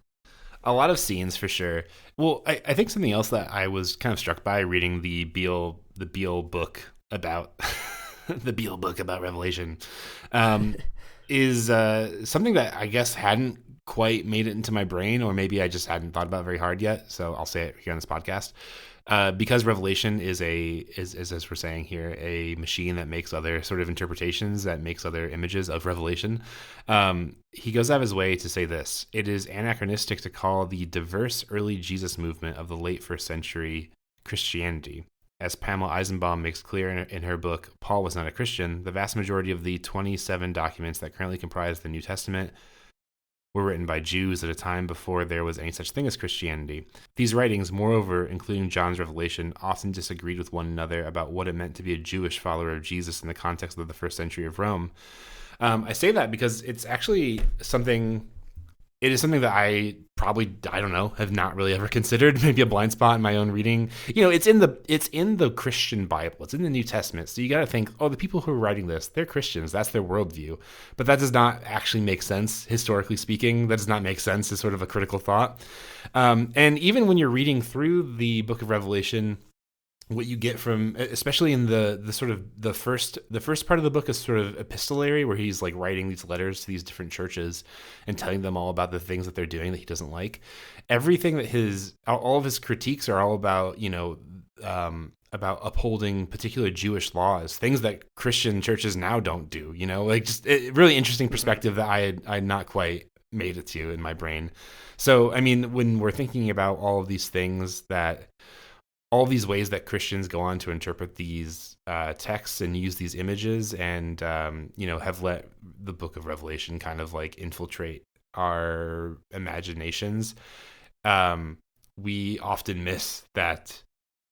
A lot of scenes for sure. Well, I think something else that I was kind of struck by reading the Beale book about the Beale book about Revelation is something that I guess hadn't quite made it into my brain, or maybe I just hadn't thought about very hard yet. So I'll say it here on this podcast. Because Revelation is as we're saying here, a machine that makes other sort of interpretations, that makes other images of Revelation. He goes out of his way to say this: it is anachronistic to call the diverse early Jesus movement of the late first century Christianity. As Pamela Eisenbaum makes clear in her book, Paul Was Not a Christian, the vast majority of the 27 documents that currently comprise the New Testament were written by Jews at a time before there was any such thing as Christianity. These writings, moreover, including John's Revelation, often disagreed with one another about what it meant to be a Jewish follower of Jesus in the context of the first century of Rome. I say that because it's actually something... It is something that I don't know, have not really ever considered. Maybe a blind spot in my own reading. You know, it's in the Christian Bible. It's in the New Testament. So you got to think, oh, the people who are writing this, they're Christians. That's their worldview. But that does not actually make sense, historically speaking. That does not make sense as sort of a critical thought. And even when you're reading through the book of Revelation, what you get from, especially in the sort of the first part of the book is sort of epistolary, where he's like writing these letters to these different churches and telling them all about the things that they're doing that he doesn't like. Everything that all of his critiques are all about, about upholding particular Jewish laws, things that Christian churches now don't do. Like just really interesting perspective that I had not quite made it to in my brain. So, I mean, when we're thinking about all of these things all these ways that Christians go on to interpret these texts and use these images and, have let the book of Revelation kind of like infiltrate our imaginations, we often miss that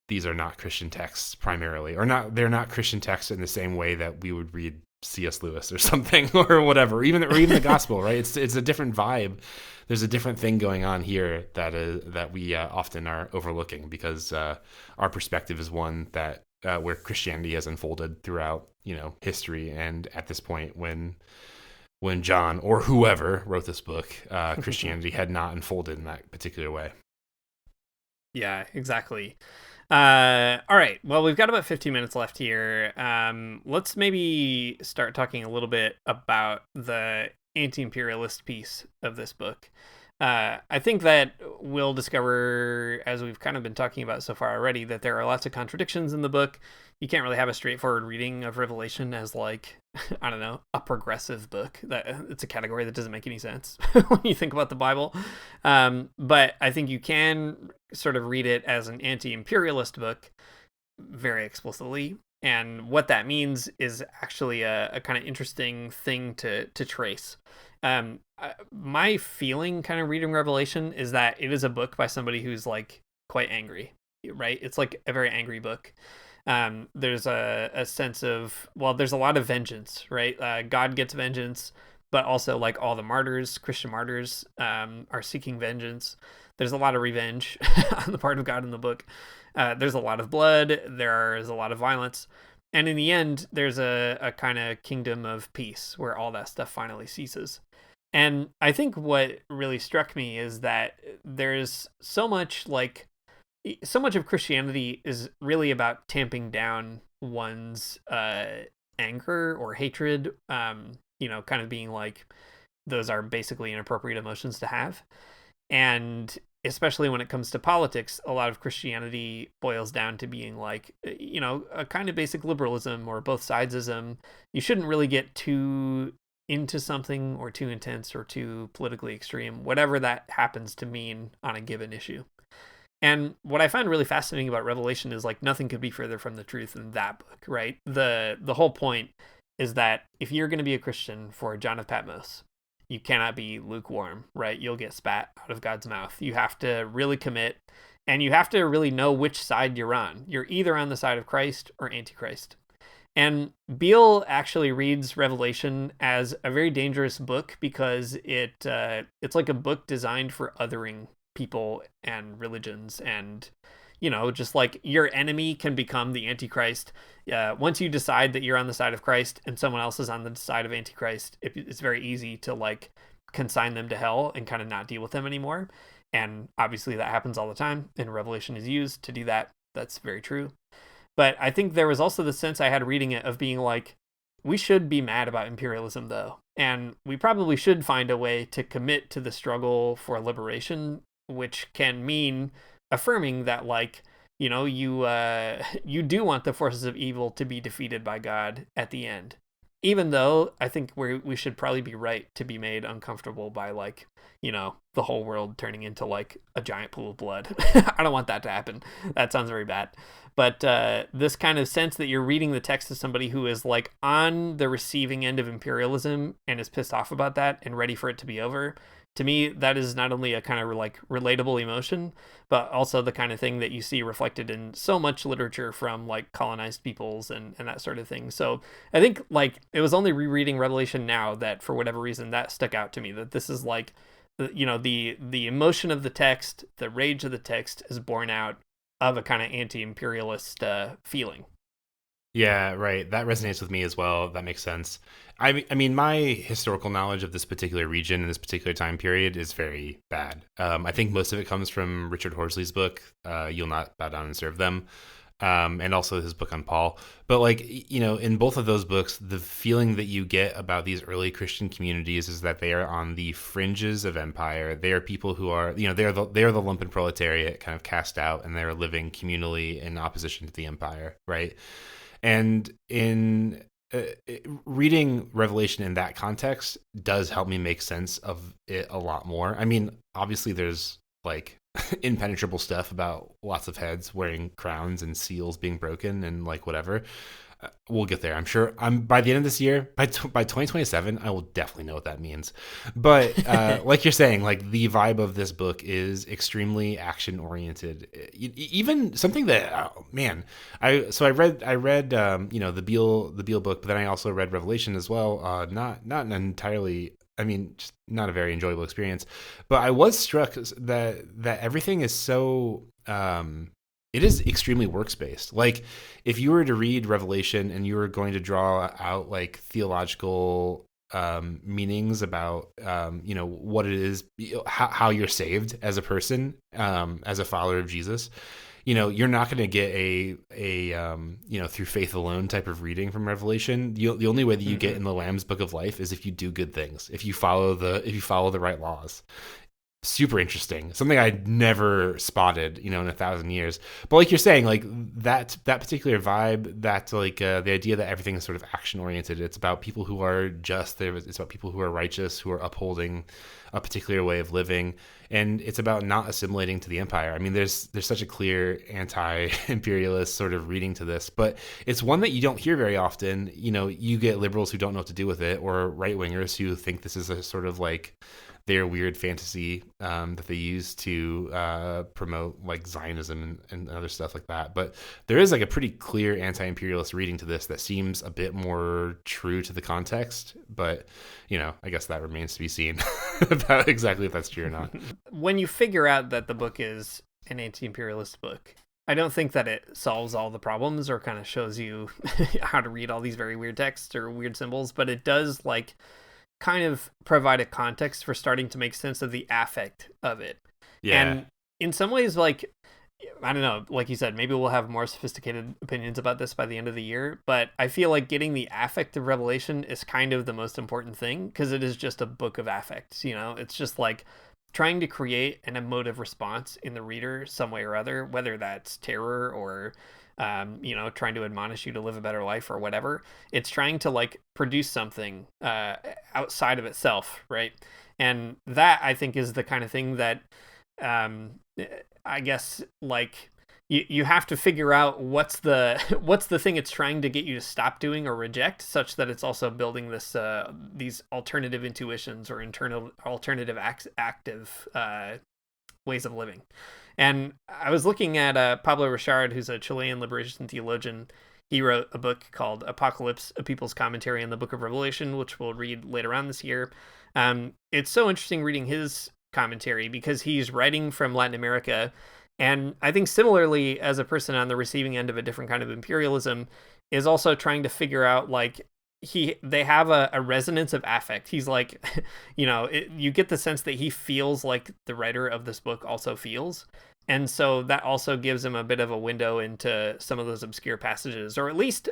these are not Christian texts primarily, they're not Christian texts in the same way that we would read C.S. Lewis or something or whatever, or even the gospel, right? It's a different vibe. There's a different thing going on here that we often are overlooking because our perspective is one that where Christianity has unfolded throughout, history. And at this point, when John or whoever wrote this book, Christianity had not unfolded in that particular way. Yeah, exactly. All right. Well, we've got about 15 minutes left here. Let's maybe start talking a little bit about the anti-imperialist piece of this book. I think that we'll discover, as we've kind of been talking about so far already, that there are lots of contradictions in the book. You can't really have a straightforward reading of Revelation as like, I don't know, a progressive book. That it's a category that doesn't make any sense when you think about the Bible. But I think you can sort of read it as an anti-imperialist book very explicitly. And what that means is actually a kind of interesting thing to trace. My feeling kind of reading Revelation is that it is a book by somebody who's like quite angry, right? It's like a very angry book. There's a sense of, well, there's a lot of vengeance, right? God gets vengeance, but also like all the martyrs, Christian martyrs, are seeking vengeance. There's a lot of revenge on the part of God in the book. There's a lot of blood. There's a lot of violence. And in the end, there's a kind of kingdom of peace where all that stuff finally ceases. And I think what really struck me is that there's so much of Christianity is really about tamping down one's anger or hatred, kind of being like, those are basically inappropriate emotions to have. And especially when it comes to politics, a lot of Christianity boils down to being like, a kind of basic liberalism or both sidesism. You shouldn't really get too into something or too intense or too politically extreme, whatever that happens to mean on a given issue. And what I find really fascinating about Revelation is like nothing could be further from the truth than that book, right? The whole point is that if you're going to be a Christian for John of Patmos, you cannot be lukewarm, right? You'll get spat out of God's mouth. You have to really commit, and you have to really know which side you're on. You're either on the side of Christ or Antichrist. And Beale actually reads Revelation as a very dangerous book because it's like a book designed for othering people and religions, and just like your enemy can become the Antichrist. Once you decide that you're on the side of Christ and someone else is on the side of Antichrist, it's very easy to like consign them to hell and kind of not deal with them anymore. And obviously that happens all the time, and Revelation is used to do that. That's very true. But I think there was also the sense I had reading it of being like, we should be mad about imperialism though, and we probably should find a way to commit to the struggle for liberation, which can mean affirming that like, you do want the forces of evil to be defeated by God at the end. Even though I think we should probably be right to be made uncomfortable by like, the whole world turning into like a giant pool of blood. I don't want that to happen. That sounds very bad. But this kind of sense that you're reading the text of somebody who is like on the receiving end of imperialism and is pissed off about that and ready for it to be over. To me, that is not only a kind of like relatable emotion, but also the kind of thing that you see reflected in so much literature from like colonized peoples and that sort of thing. So I think like it was only rereading Revelation now that for whatever reason that stuck out to me, that this is like, the emotion of the text, the rage of the text is born out of a kind of anti-imperialist feeling. Yeah, right. That resonates with me as well. That makes sense. I mean, my historical knowledge of this particular region and this particular time period is very bad. I think most of it comes from Richard Horsley's book, You'll Not Bow Down and Serve Them. and also his book on Paul. But like, in both of those books, the feeling that you get about these early Christian communities is that they are on the fringes of empire. They are people who are, they're the lumpen proletariat kind of cast out, and they're living communally in opposition to the empire, right? And in reading Revelation in that context does help me make sense of it a lot more. I mean, obviously there's like impenetrable stuff about lots of heads wearing crowns and seals being broken and like whatever. We'll get there. I'm sure by the end of this year, by 2027, I will definitely know what that means. But like you're saying, like the vibe of this book is extremely action oriented. Even something that, I read the Beale book, but then I also read Revelation as well. Not an entirely, just not a very enjoyable experience. But I was struck that everything is so. It is extremely works-based. Like, if you were to read Revelation and you were going to draw out like theological meanings about what it is, how you're saved as a person, as a follower of Jesus, you're not going to get a through faith alone type of reading from Revelation. The only way that you get in the Lamb's Book of Life is if you do good things, if you follow the right laws. Super interesting, something I'd never spotted in 1,000 years. But like you're saying, like that particular vibe, that like the idea that everything is sort of action oriented. It's about people who are just, it's about people who are righteous, who are upholding a particular way of living, and it's about not assimilating to the empire. I mean, there's such a clear anti-imperialist sort of reading to this, but it's one that you don't hear very often. You get liberals who don't know what to do with it, or right wingers who think this is a sort of like their weird fantasy that they use to promote like Zionism and other stuff like that. But there is like a pretty clear anti-imperialist reading to this that seems a bit more true to the context. But, I guess that remains to be seen about exactly if that's true or not. When you figure out that the book is an anti-imperialist book, I don't think that it solves all the problems or kind of shows you how to read all these very weird texts or weird symbols, but it does like kind of provide a context for starting to make sense of the affect of it. Yeah. And in some ways, like, I don't know, like you said, maybe we'll have more sophisticated opinions about this by the end of the year, but I feel like getting the affect of Revelation is kind of the most important thing, because it is just a book of affects, It's just like trying to create an emotive response in the reader some way or other, whether that's terror or trying to admonish you to live a better life or whatever. It's trying to like produce something outside of itself, right? And that, I think, is the kind of thing that I guess like you have to figure out what's the thing it's trying to get you to stop doing or reject, such that it's also building this these alternative intuitions or internal alternative active ways of living. And I was looking at Pablo Richard, who's a Chilean liberation theologian. He wrote a book called Apocalypse, A People's Commentary on the Book of Revelation, which we'll read later on this year. It's so interesting reading his commentary because he's writing from Latin America. And I think similarly, as a person on the receiving end of a different kind of imperialism, is also trying to figure out, like, they have a resonance of affect. He's like, you get the sense that he feels like the writer of this book also feels. And so that also gives him a bit of a window into some of those obscure passages, or at least,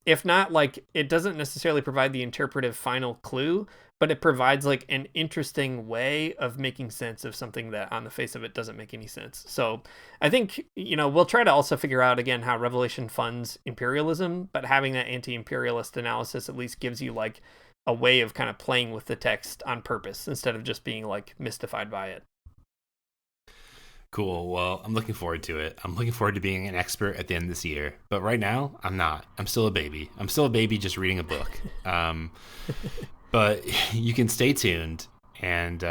if not, like, it doesn't necessarily provide the interpretive final clue, but it provides like an interesting way of making sense of something that on the face of it doesn't make any sense. So I think, we'll try to also figure out again how Revelation funds imperialism, but having that anti-imperialist analysis at least gives you like a way of kind of playing with the text on purpose instead of just being like mystified by it. Cool. Well, I'm looking forward to it. I'm looking forward to being an expert at the end of this year. But right now, I'm not. I'm still a baby. I'm still a baby just reading a book. But you can stay tuned, and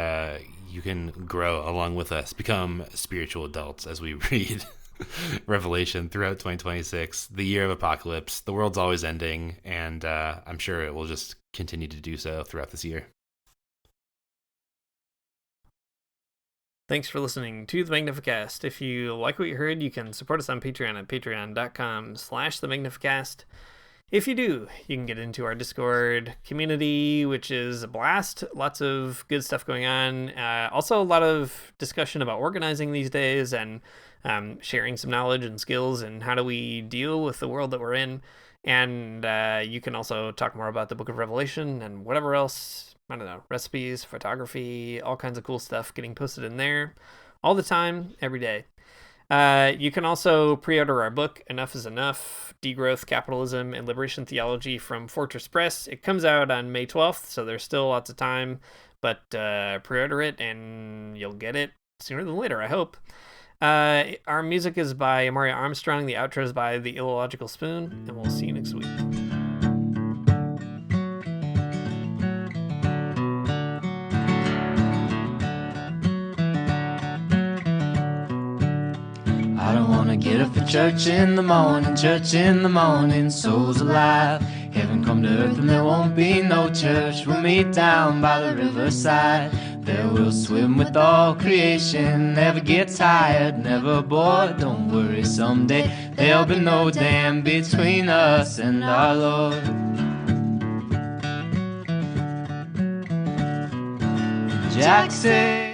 you can grow along with us, become spiritual adults as we read Revelation throughout 2026, the year of apocalypse. The world's always ending, and I'm sure it will just continue to do so throughout this year. Thanks for listening to the Magnificast. If you like what you heard, you can support us on Patreon at patreon.com/themagnificast. If you do, you can get into our Discord community, which is a blast. Lots of good stuff going on. Also, a lot of discussion about organizing these days, and sharing some knowledge and skills and how do we deal with the world that we're in. And you can also talk more about the Book of Revelation and whatever else, I don't know, recipes, photography, all kinds of cool stuff getting posted in there all the time, every day. You can also pre-order our book, Enough is Enough, Degrowth, Capitalism, and Liberation Theology from Fortress Press. It comes out on May 12th, so there's still lots of time, but pre-order it and you'll get it sooner than later, I hope. Our music is by Amaria Armstrong. The outro is by The Illogical Spoon, and we'll see you next week. I don't wanna get up for church in the morning, souls alive. Heaven come to earth and there won't be no church. We'll meet down by the riverside. There we'll swim with all creation. Never get tired, never bored. Don't worry, someday there'll be no dam between us and our Lord. Jack said